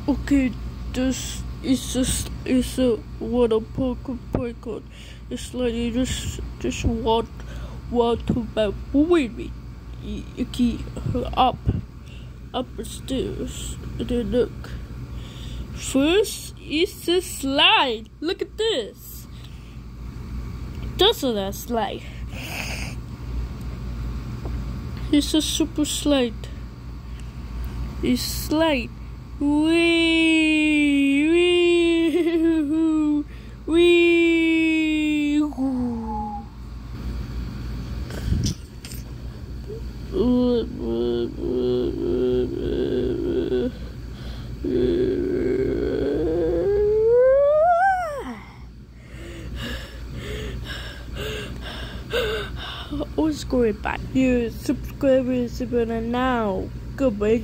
Okay, this is a water park. It's like you just want to by moving you up the stairs and then look. First is the slide. Look at this. That's a slide. It's a super slide. It's slide. Wee. What's going back here? Subscribers now. Goodbye.